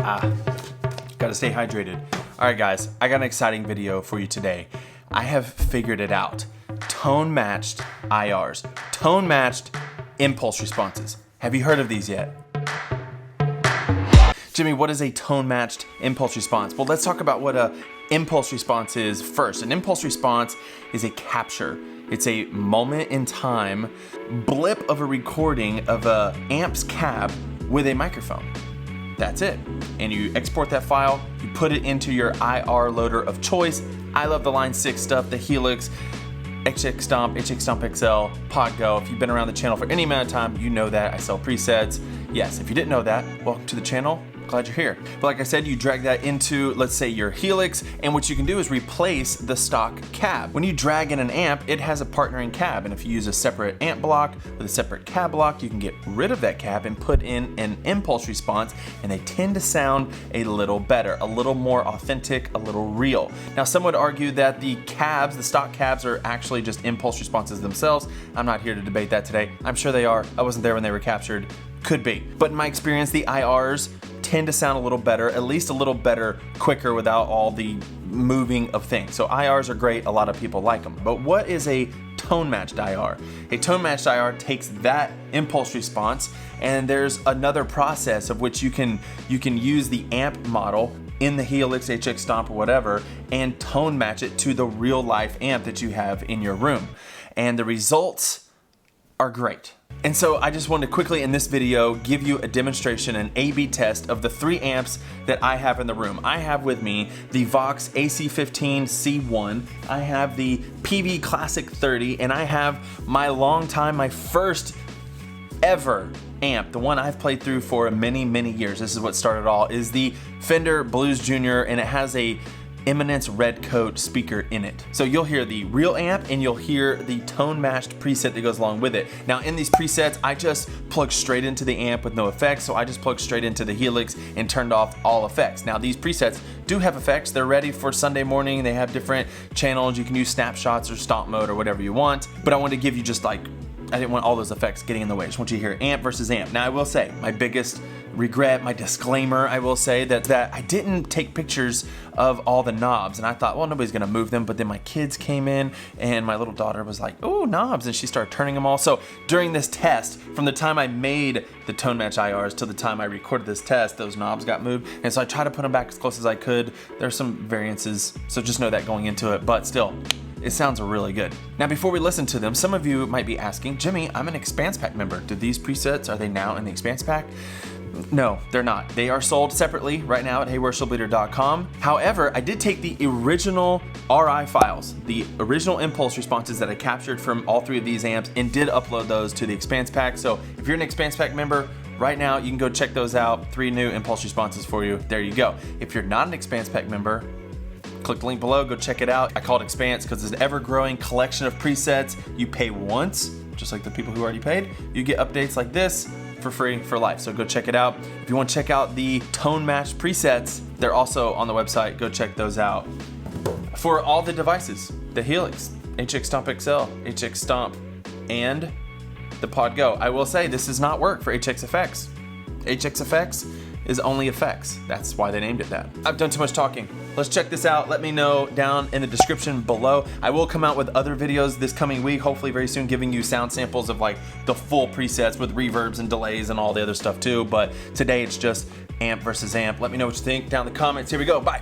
Gotta stay hydrated. All right, guys, I got an exciting video for you today. I have figured it out. Tone-matched IRs. Tone-matched impulse responses. Have you heard of these yet? Jimmy, what is a tone-matched impulse response? Well, let's talk about what a impulse response is first. An impulse response is a capture. It's a moment in time blip of a recording of a amp's cab with a microphone. That's it. And you export that file, you put it into your IR loader of choice. I love the Line 6 stuff, the Helix, HXStomp, HXStomp XL, PodGo. If you've been around the channel for any amount of time, you know that I sell presets. Yes, if you didn't know that, welcome to the channel. Glad you're here. But like I said, you drag that into, let's say, your Helix, and what you can do is replace the stock cab. When you drag in an amp, it has a partnering cab, and if you use a separate amp block with a separate cab block, you can get rid of that cab and put in an impulse response, and they tend to sound a little better, a little more authentic, a little real. Now, some would argue that the cabs, the stock cabs, are actually just impulse responses themselves. I'm not here to debate that today. I'm sure they are. I wasn't there when they were captured. Could be. But in my experience, the IRs tend to sound a little better, at least a little better, quicker, without all the moving of things. So IRs are great, a lot of people like them. But what is a tone-matched IR? A tone-matched IR takes that impulse response, and there's another process of which you can use the amp model in the Helix, HXStomp, or whatever, and tone match it to the real life amp that you have in your room. And the results are great. And so I just wanted to quickly in this video give you a demonstration, an A/B test of the 3 amps that I have in the room. I have with me the Vox AC15 C1, I have the PV Classic 30, and I have my first ever amp, the one I've played through for many, many years. This is what started it all, is the Fender Blues Jr., and it has a Eminence red coat speaker in it. So you'll hear the real amp and you'll hear the tone matched preset that goes along with it. Now in these presets, I just plugged straight into the amp with no effects, so I just plugged straight into the Helix and turned off all effects. Now these presets do have effects. They're ready for Sunday morning. They have different channels. You can use snapshots or stomp mode or whatever you want. But I wanted to give you just like, I didn't want all those effects getting in the way. I just want you to hear amp versus amp. Now I will say, my biggest regret, my disclaimer, I will say that I didn't take pictures of all the knobs, and I thought, well, nobody's gonna move them, but then my kids came in and my little daughter was like, oh, knobs, and she started turning them all. So during this test, from the time I made the tone match IRs to the time I recorded this test, those knobs got moved, and so I tried to put them back as close as I could. There's some variances, so just know that going into it, but still, it sounds really good. Now, before we listen to them, some of you might be asking, Jimmy, I'm an Expanse Pack member. Do these presets, are they now in the Expanse Pack? No, they're not. They are sold separately right now at heyworshipleader.com. However, I did take the original RI files, the original impulse responses that I captured from all 3 of these amps, and did upload those to the Expanse Pack. So if you're an Expanse Pack member, right now you can go check those out. 3 new impulse responses for you. There you go. If you're not an Expanse Pack member, click the link below, go check it out. I call it Expanse because it's an ever-growing collection of presets. You pay once, just like the people who already paid. You get updates like this for free for life, so go check it out. If you want to check out the tone match presets, they're also on the website. Go check those out. For all the devices, the Helix, HXStomp XL, HXStomp, and the PodGo. I will say this does not work for HXFX. HXFX is only effects. That's why they named it that. I've done too much talking. Let's check this out. Let me know down in the description below. I will come out with other videos this coming week, hopefully very soon, giving you sound samples of like the full presets with reverbs and delays and all the other stuff too. But today it's just amp versus amp. Let me know what you think down in the comments. Here we go. Bye.